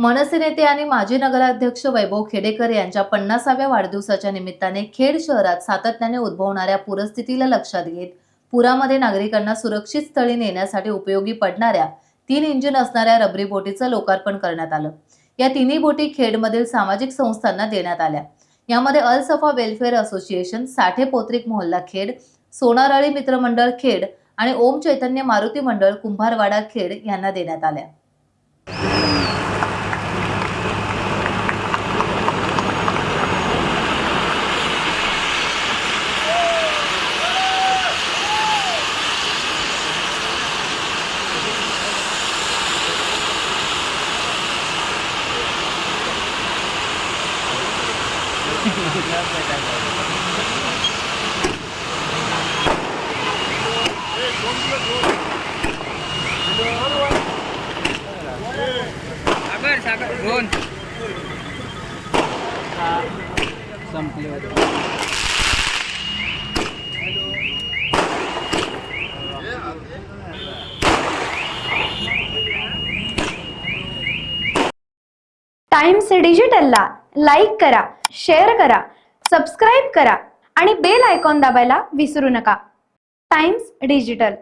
मनसे नेते आणि माजी नगराध्यक्ष वैभव खेडेकर यांच्या 50व्या वाढदिवसाच्या निमित्ताने खेड शहरात सातत्याने उद्भवणाऱ्या पूरस्थितीला लक्षात घेत पुरामध्ये नागरिकांना सुरक्षित स्थळी नेण्यासाठी उपयोगी पडणाऱ्या 3 इंजिन असणाऱ्या रबरी बोटीचं लोकार्पण करण्यात आलं। या तिन्ही बोटी खेडमधील सामाजिक संस्थांना देण्यात आल्या। यामध्ये अल सफा वेलफेअर असोसिएशन, साठे पोत्रिक मोहल्ला खेड, सोनारळी मित्र मंडळ खेड आणि ओम चैतन्य मारुती मंडळ कुंभारवाडा खेड यांना देण्यात आल्या। टाइम्स डिजिटलला लाईक करा, शेअर करा, सबस्क्राईब करा आणि बेल आयकॉन दाबायला विसरू नका। Times digital.